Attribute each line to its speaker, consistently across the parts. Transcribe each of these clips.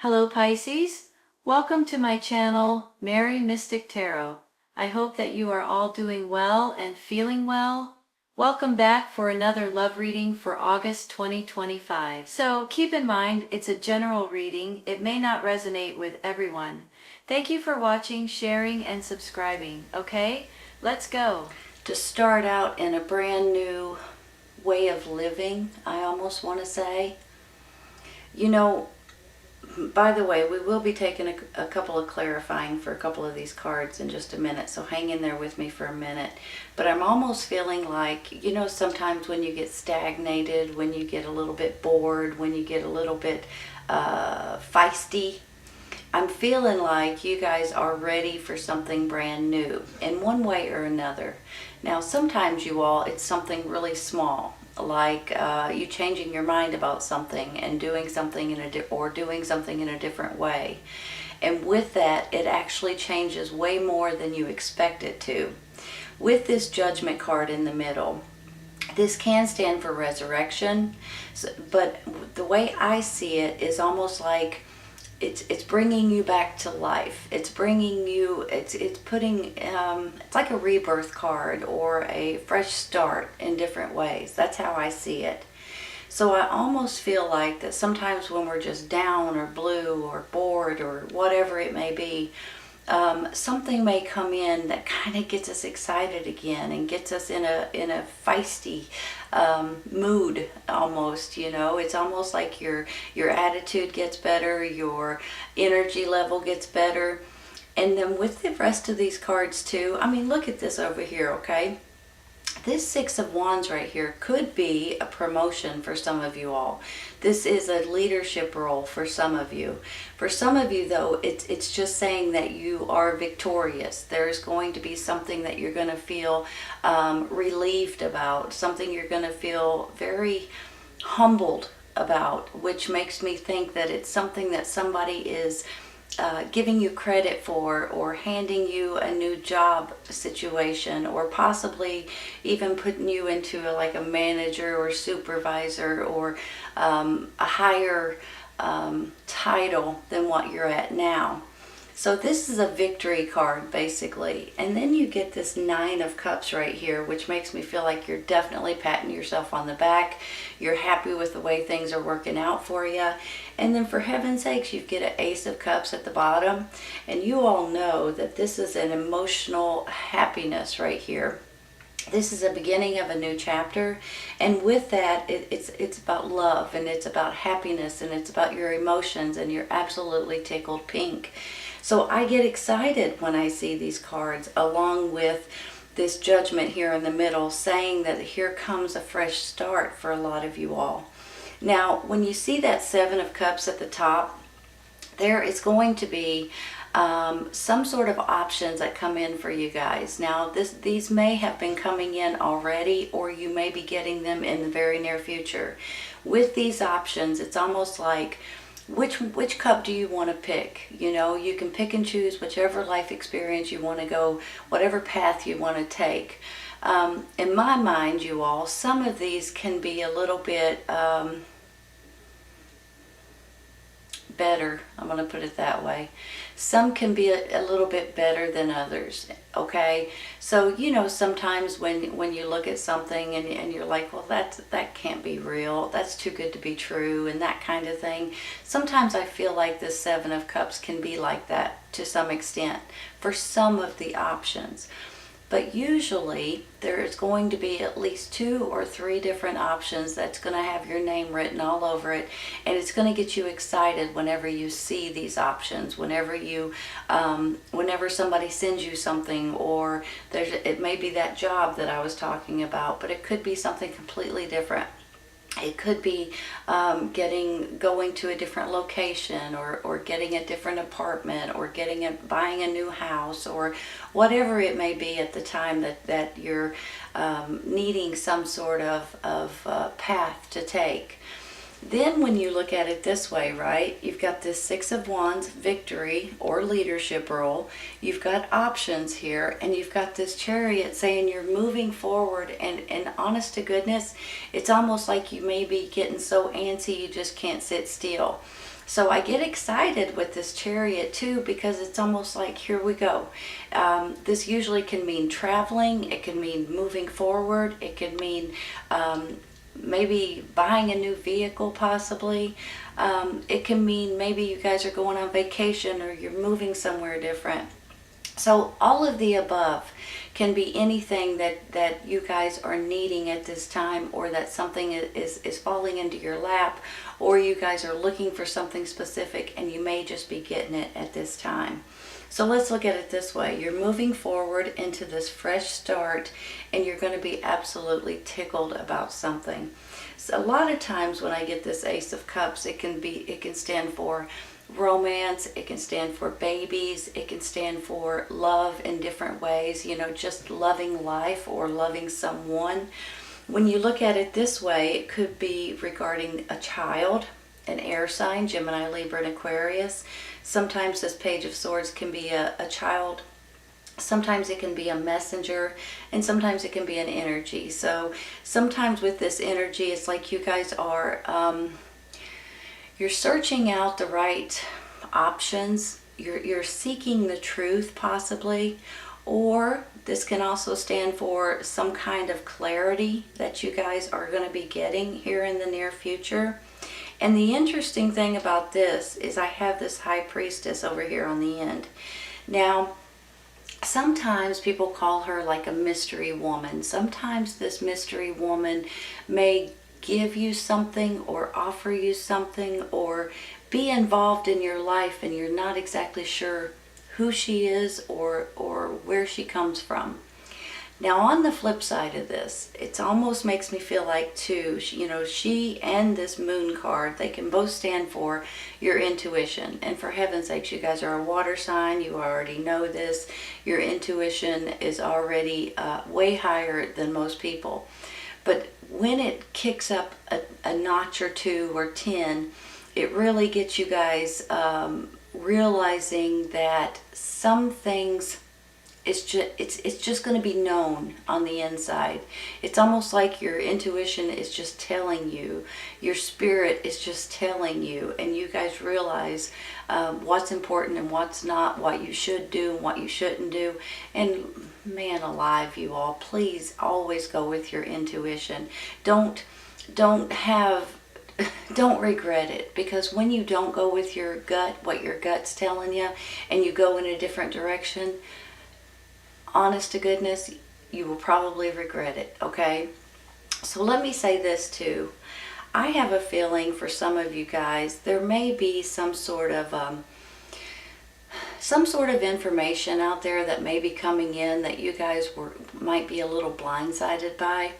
Speaker 1: Hello Pisces, welcome to my channel, Mary Mystic Tarot. I hope that you are all doing well and feeling well. Welcome back for another love reading for August 2025. So keep in mind, it's a general reading. It may not resonate with everyone. Thank you for watching, sharing, and subscribing. Okay, let's go. To start out in a brand new way of living, I almost want to say. By the way, we will be taking a couple of clarifying for a couple of these cards in just a minute, so hang in there with me for a minute. But I'm almost feeling like, sometimes when you get stagnated, when you get a little bit bored, when you get a little bit feisty, I'm feeling like you guys are ready for something brand new in one way or another. Now, sometimes you all, it's something really small, like you changing your mind about something and doing something doing something in a different way. And with that, it actually changes way more than you expect it to. With this Judgment card in the middle, this can stand for resurrection, but the way I see it is almost like it's bringing you back to life. It's bringing you, it's putting, it's like a rebirth card or a fresh start in different ways. That's how I see it. So I almost feel like that sometimes when we're just down or blue or bored or whatever it may be, something may come in that kind of gets us excited again and gets us in a feisty mood almost. It's almost like your attitude gets better, your energy level gets better. And then with the rest of these cards too, I mean, look at this over here, okay? This Six of Wands right here could be a promotion for some of you all. This is a leadership role for some of you. For some of you, though, it's just saying that you are victorious. There's going to be something that you're going to feel relieved about, something you're going to feel very humbled about, which makes me think that it's something that somebody is giving you credit for, or handing you a new job situation, or possibly even putting you into like a manager or supervisor or a higher title than what you're at now. So this is a victory card basically. And then you get this Nine of Cups right here, which makes me feel like you're definitely patting yourself on the back. You're happy with the way things are working out for you. And then for heaven's sakes, you get an Ace of Cups at the bottom. And you all know that this is an emotional happiness right here. This is a beginning of a new chapter, and with that, it's about love, and it's about happiness, and it's about your emotions, and you're absolutely tickled pink. So I get excited when I see these cards, along with this Judgment here in the middle, saying that here comes a fresh start for a lot of you all. Now, when you see that Seven of Cups at the top, there is going to be some sort of options that come in for you guys. Now, these may have been coming in already, or you may be getting them in the very near future. With these options, it's almost like, which cup do you want to pick? You can pick and choose whichever life experience you want to go, whatever path you want to take. In my mind, you all, some of these can be a little bit better. I'm going to put it that way. Some can be a little bit better than others, okay? So, sometimes when you look at something and you're like, well, that can't be real. That's too good to be true, and that kind of thing. Sometimes I feel like this Seven of Cups can be like that to some extent for some of the options. But usually there's going to be at least 2 or 3 different options that's going to have your name written all over it, and it's going to get you excited whenever you see these options, whenever somebody sends you something, or it may be that job that I was talking about, but it could be something completely different. It could be going to a different location, or getting a different apartment, or buying a new house, or whatever it may be at the time that you're needing some sort of path to take. Then when you look at it this way, right, you've got this Six of Wands, victory or leadership role. You've got options here, and you've got this Chariot saying you're moving forward, and honest to goodness, it's almost like you may be getting so antsy you just can't sit still. So I get excited with this Chariot too, because it's almost like, here we go. This usually can mean traveling, it can mean moving forward, it can mean maybe buying a new vehicle possibly. It can mean maybe you guys are going on vacation or you're moving somewhere different. So all of the above can be anything that you guys are needing at this time, or that something is falling into your lap, or you guys are looking for something specific and you may just be getting it at this time. So let's look at it this way. You're moving forward into this fresh start, and you're going to be absolutely tickled about something. So a lot of times when I get this Ace of Cups, it can stand for romance, it can stand for babies, it can stand for love in different ways, just loving life or loving someone. When you look at it this way, it could be regarding a child, an air sign, Gemini, Libra, and Aquarius. Sometimes this Page of Swords can be a child. Sometimes it can be a messenger, and sometimes it can be an energy. So sometimes with this energy, it's like you guys are you're searching out the right options. You're seeking the truth possibly, or this can also stand for some kind of clarity that you guys are going to be getting here in the near future. And the interesting thing about this is I have this High Priestess over here on the end. Now, sometimes people call her like a mystery woman. Sometimes this mystery woman may give you something or offer you something or be involved in your life, and you're not exactly sure who she is or where she comes from. Now on the flip side of this, it almost makes me feel like too, she and this Moon card, they can both stand for your intuition. And for heaven's sakes, you guys are a water sign, you already know this. Your intuition is already way higher than most people. But when it kicks up a notch or 2 or 10, it really gets you guys realizing that some things, it's just going to be known on the inside. It's almost like your intuition is just telling you, your spirit is just telling you, and you guys realize what's important and what's not, what you should do and what you shouldn't do. And man alive, you all, please always go with your intuition. Don't regret it, because when you don't go with your gut, what your gut's telling you, and you go in a different direction, honest to goodness, you will probably regret it, okay? So let me say this too. I have a feeling for some of you guys, there may be some sort of information out there that may be coming in that you guys might be a little blindsided by.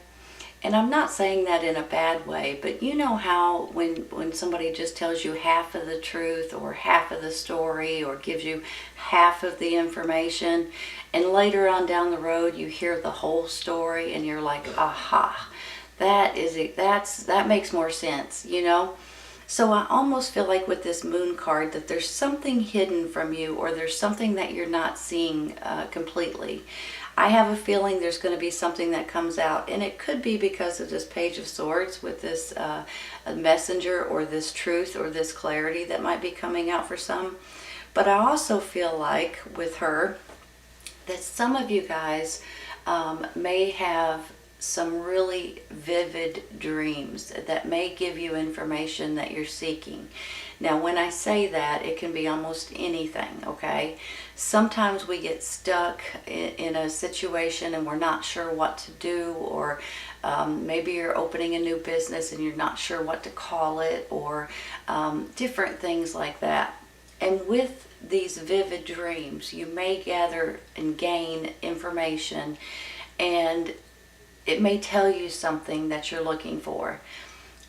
Speaker 1: And I'm not saying that in a bad way, but you know how when somebody just tells you half of the truth or half of the story or gives you half of the information, and later on down the road you hear the whole story and you're like, aha, that makes more sense, So I almost feel like with this Moon card that there's something hidden from you, or there's something that you're not seeing completely. I have a feeling there's going to be something that comes out, and it could be because of this Page of Swords with this messenger, or this truth, or this clarity that might be coming out for some. But I also feel like with her that some of you guys may have some really vivid dreams that may give you information that you're seeking. Now, when I say that, it can be almost anything, okay? Sometimes we get stuck in a situation and we're not sure what to do, or maybe you're opening a new business and you're not sure what to call it, or different things like that. And with these vivid dreams, you may gather and gain information, and it may tell you something that you're looking for.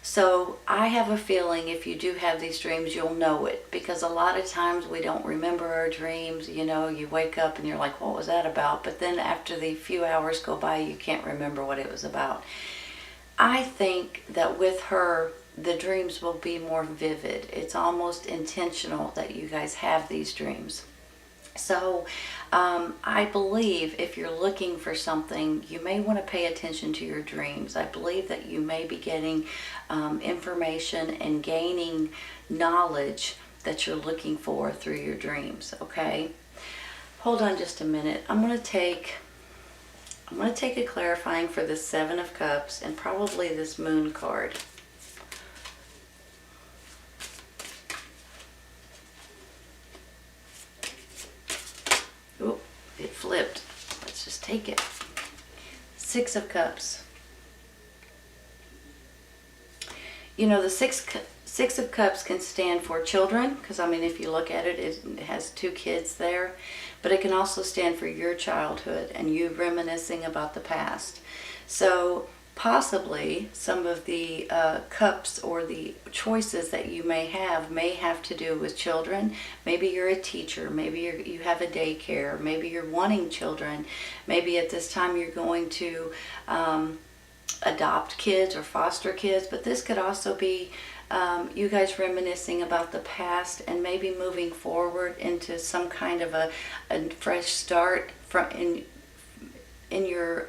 Speaker 1: So I have a feeling if you do have these dreams, you'll know it, because a lot of times we don't remember our dreams. You wake up and you're like, what was that about? But then after the few hours go by, you can't remember what it was about. I think that with her, the dreams will be more vivid. It's almost intentional that you guys have these dreams. So I believe if you're looking for something, you may want to pay attention to your dreams. I believe that you may be getting information and gaining knowledge that you're looking for through your dreams, okay? Hold on just a minute. I'm going to take a clarifying for the Seven of Cups and probably this Moon card. Oh, it flipped. Let's just take it. Six of Cups. You know, the Six of Cups can stand for children, because I mean, if you look at it, it has two kids there. But it can also stand for your childhood and you reminiscing about the past. So possibly some of the cups or the choices that you may have to do with children. Maybe you're a teacher, maybe you have a daycare, maybe you're wanting children, maybe at this time you're going to adopt kids or foster kids, but this could also be you guys reminiscing about the past and maybe moving forward into some kind of a fresh start in your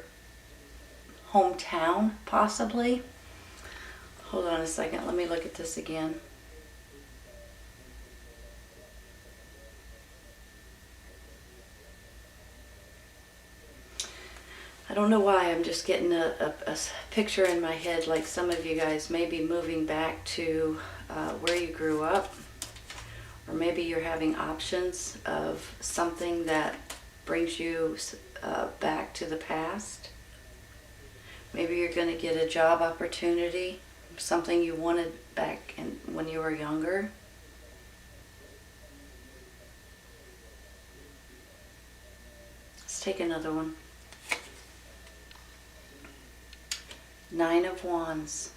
Speaker 1: hometown, possibly. Hold on a second, let me look at this again. I don't know why, I'm just getting a picture in my head like some of you guys may be moving back to where you grew up, or maybe you're having options of something that brings you back to the past. Maybe you're going to get a job opportunity, something you wanted back when you were younger. Let's take another one. Nine of Wands.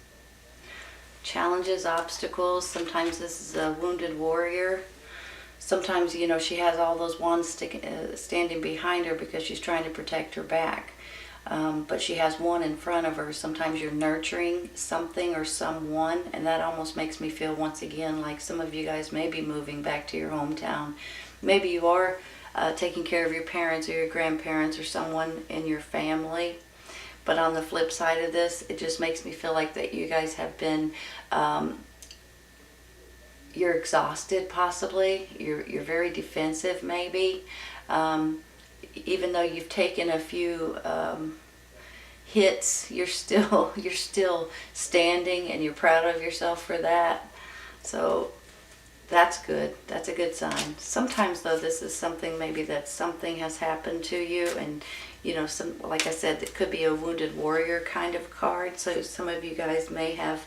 Speaker 1: Challenges, obstacles. Sometimes this is a wounded warrior. Sometimes, you know, she has all those wands standing behind her because she's trying to protect her back. But she has one in front of her. Sometimes you're nurturing something or someone, and that almost makes me feel once again like some of you guys may be moving back to your hometown. Maybe you are taking care of your parents or your grandparents or someone in your family. But on the flip side of this, it just makes me feel like that you guys have been, you're exhausted possibly. You're very defensive maybe. Even though you've taken a few hits, you're still standing, and you're proud of yourself for that. So that's good. That's a good sign. Sometimes though, this is something maybe that something has happened to you, and you know, like I said, it could be a wounded warrior kind of card. So some of you guys may have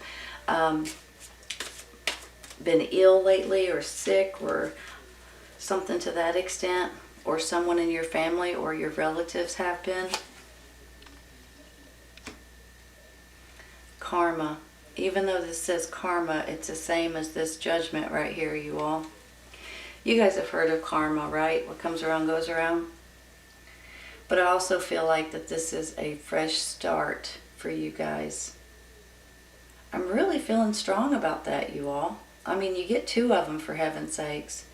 Speaker 1: been ill lately or sick or something to that extent, or someone in your family or your relatives have been. Karma. Even though this says karma, it's the same as this judgment right here, you all. You guys have heard of karma, right? What comes around goes around. But I also feel like that this is a fresh start for you guys. I'm really feeling strong about that, you all. I mean, you get two of them, for heaven's sakes.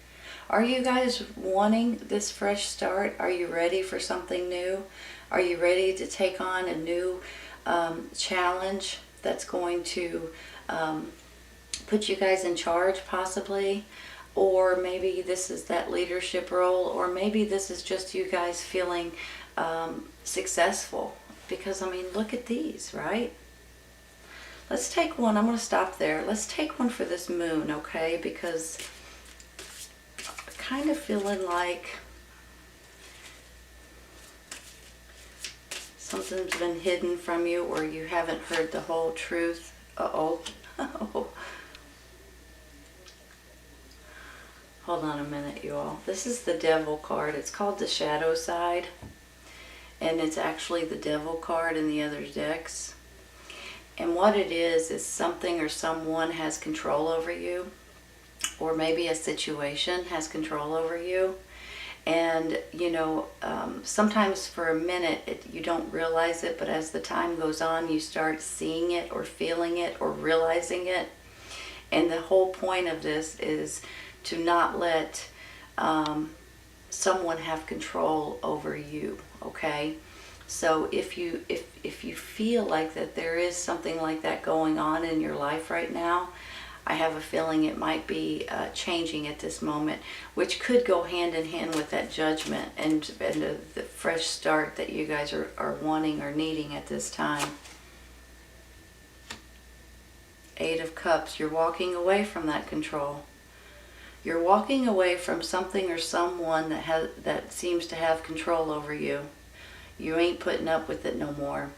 Speaker 1: Are you guys wanting this fresh start? Are you ready for something new? Are you ready to take on a new challenge that's going to put you guys in charge, possibly? Or maybe this is that leadership role, or maybe this is just you guys feeling successful. Because, I mean, look at these, right? Let's take one. I'm going to stop there. Let's take one for this moon, okay? Because I'm kind of feeling like something's been hidden from you, or you haven't heard the whole truth. Uh-oh. Oh. Hold on a minute, you all. This is the Devil card. It's called the Shadow Side. And it's actually the Devil card in the other decks. And what it is something or someone has control over you. Or maybe a situation has control over you. And, you know, sometimes for a minute you don't realize it, but as the time goes on, you start seeing it or feeling it or realizing it. And the whole point of this is to not let someone have control over you, okay? So if you feel like that there is something like that going on in your life right now, I have a feeling it might be changing at this moment, which could go hand in hand with that judgment and the fresh start that you guys are wanting or needing at this time. 8 of Cups, you're walking away from that control. You're walking away from something or someone that seems to have control over you. You ain't putting up with it no more.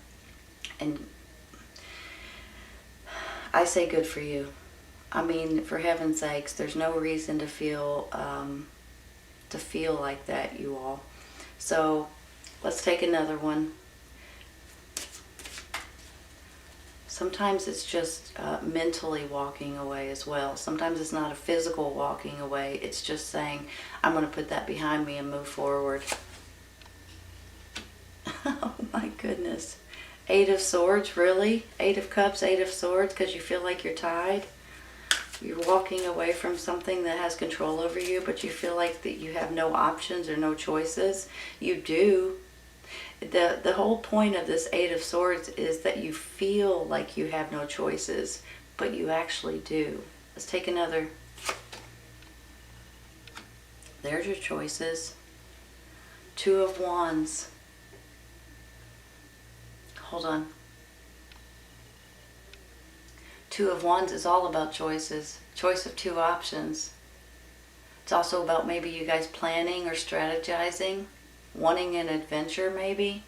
Speaker 1: And I say good for you. I mean, for heaven's sakes, there's no reason to feel like that, you all. So let's take another one. Sometimes it's just mentally walking away as well. Sometimes it's not a physical walking away. It's just saying, I'm going to put that behind me and move forward. Oh my goodness. 8 of Swords, really? 8 of Cups, 8 of Swords, because you feel like you're tied? You're walking away from something that has control over you, but you feel like that you have no options or no choices. You do. The whole point of this 8 of Swords is that you feel like you have no choices, but you actually do. Let's take another. There's your choices. 2 of Wands. Hold on. 2 of Wands is all about choices. Choice of 2 options. It's also about maybe you guys planning or strategizing, wanting an adventure maybe.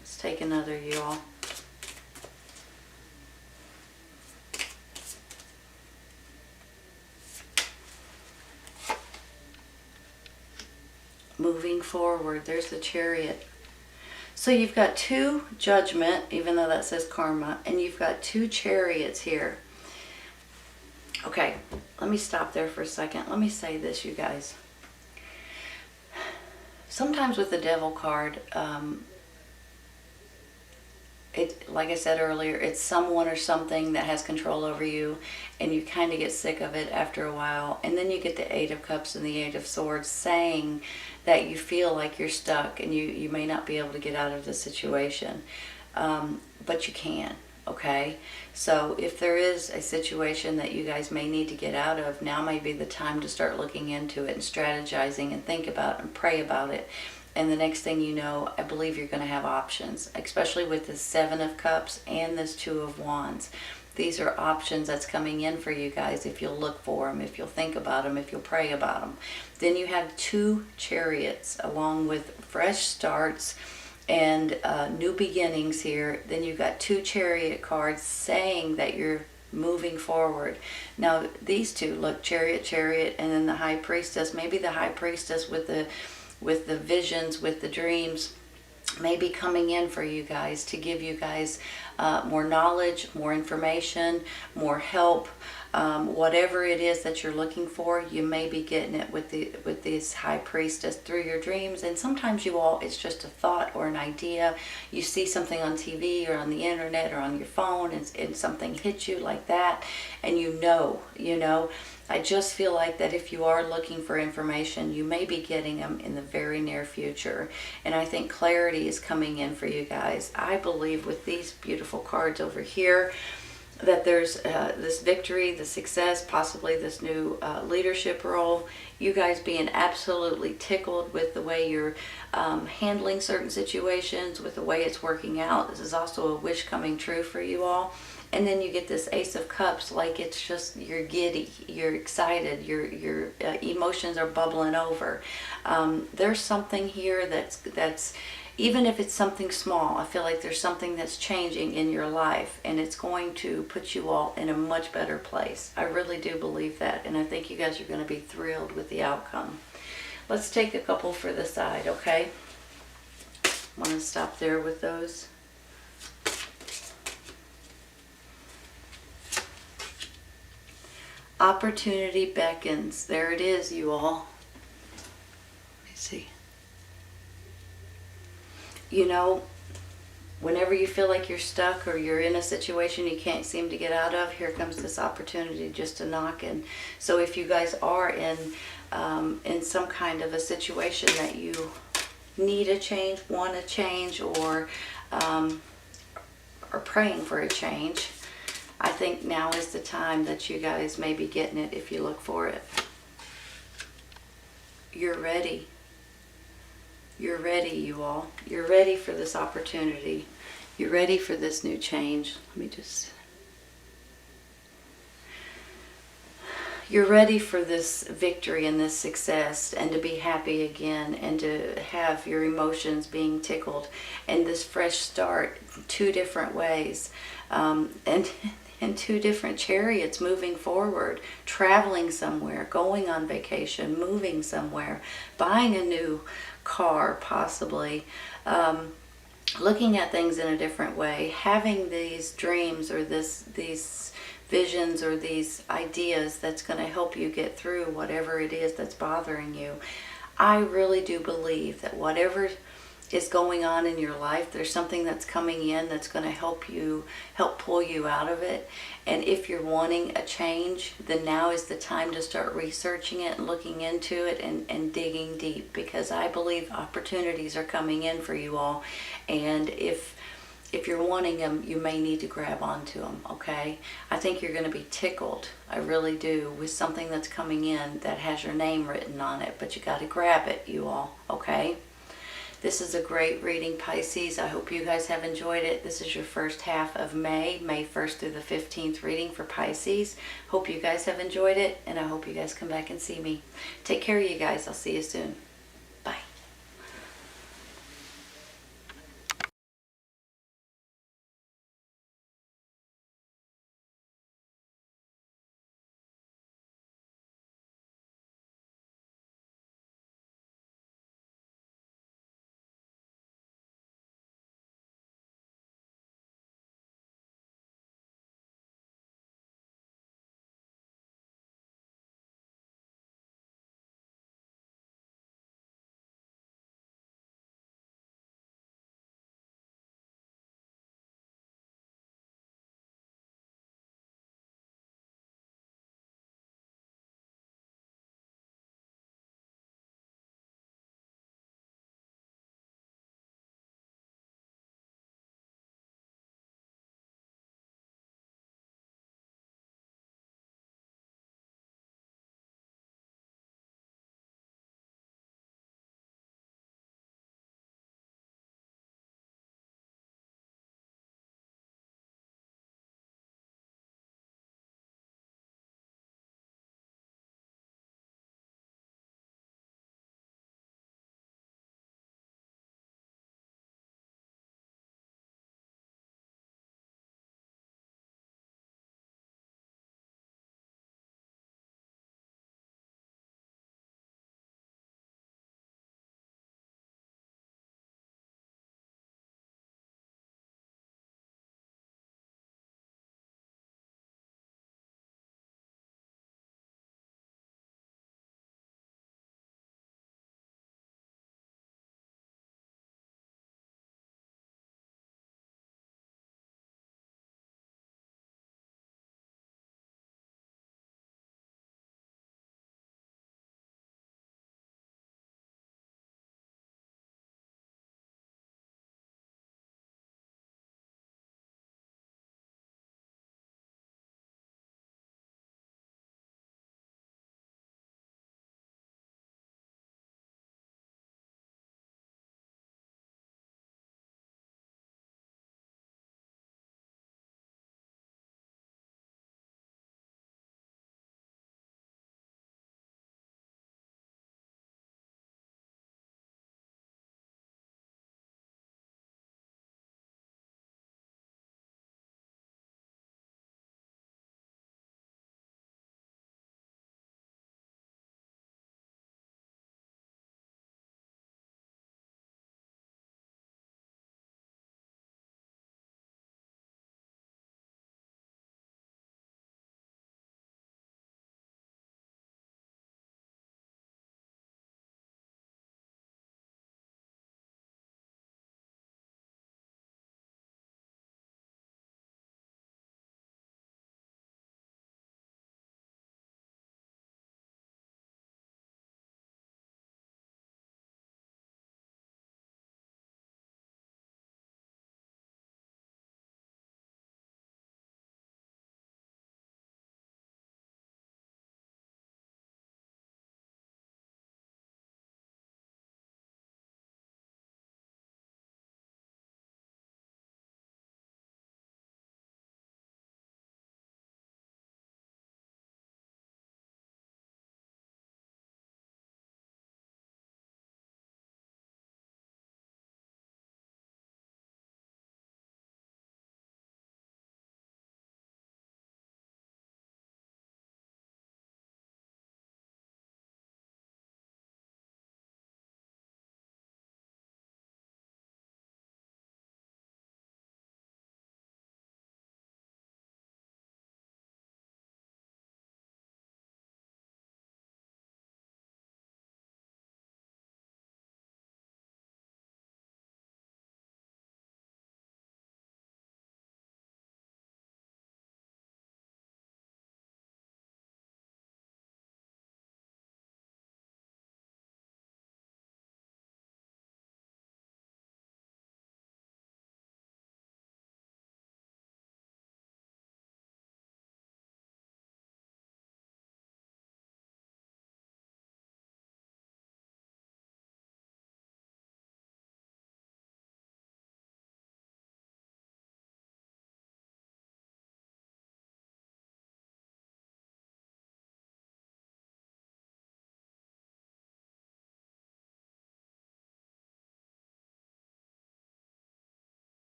Speaker 1: Let's take another, you all. Moving forward, there's the Chariot. So you've got 2 Judgment, even though that says Karma, and you've got 2 Chariots here. Okay, let me stop there for a second. Let me say this, you guys. Sometimes with the Devil card, like I said earlier, it's someone or something that has control over you, and you kind of get sick of it after a while. And then you get the 8 of Cups and the 8 of Swords saying that you feel like you're stuck and you may not be able to get out of the situation. But you can, okay? So if there is a situation that you guys may need to get out of, now may be the time to start looking into it and strategizing and think about and pray about it. And the next thing you know, I believe you're going to have options, especially with the 7 of Cups and this 2 of Wands. These are options that's coming in for you guys if you'll look for them, if you'll think about them, if you'll pray about them. Then you have 2 Chariots along with fresh starts and new beginnings here. Then you've got 2 Chariot cards saying that you're moving forward. Now these two, look, Chariot, Chariot, and then the High Priestess. Maybe the High Priestess with the visions, with the dreams, may be coming in for you guys to give you guys more knowledge, more information, more help. Whatever it is that you're looking for, you may be getting it with this High Priestess through your dreams. And sometimes you all, it's just a thought or an idea. You see something on TV or on the internet or on your phone, and something hits you like that, and you know. I just feel like that if you are looking for information, you may be getting them in the very near future. And I think clarity is coming in for you guys. I believe with these beautiful cards over here that there's this victory, the success, possibly this new leadership role. You guys being absolutely tickled with the way you're handling certain situations, with the way it's working out. This is also a wish coming true for you all. And then you get this Ace of Cups, like it's just, you're giddy, you're excited, your emotions are bubbling over. There's something here that's, even if it's something small, I feel like there's something that's changing in your life, and it's going to put you all in a much better place. I really do believe that, and I think you guys are going to be thrilled with the outcome. Let's take a couple for the side, okay? I'm going to stop there with those. Opportunity beckons. There it is, you all. Let me see. You know, whenever you feel like you're stuck or you're in a situation you can't seem to get out of, here comes this opportunity just to knock. And so if you guys are in some kind of a situation that you need a change, want a change, or are praying for a change, I think now is the time that you guys may be getting it if you look for it. You're ready. You're ready, you all. You're ready for this opportunity. You're ready for this new change. You're ready for this victory and this success, and to be happy again, and to have your emotions being tickled, and this fresh start, 2 different ways, and two different chariots moving forward, traveling somewhere, going on vacation, moving somewhere, buying a new car possibly, looking at things in a different way, having these dreams or these visions or these ideas that's going to help you get through whatever it is that's bothering you. I really do believe that whatever is going on in your life, there's something that's coming in that's going to help pull you out of it. And if you're wanting a change, then now is the time to start researching it and looking into it and digging deep, because I believe opportunities are coming in for you all. And if you're wanting them, you may need to grab onto them, okay? I think you're going to be tickled, I really do, with something that's coming in that has your name written on it, but you got to grab it, you all, okay? This is a great reading, Pisces. I hope you guys have enjoyed it. This is your first half of May 1st through the 15th reading for Pisces. Hope you guys have enjoyed it, and I hope you guys come back and see me. Take care of you guys. I'll see you soon.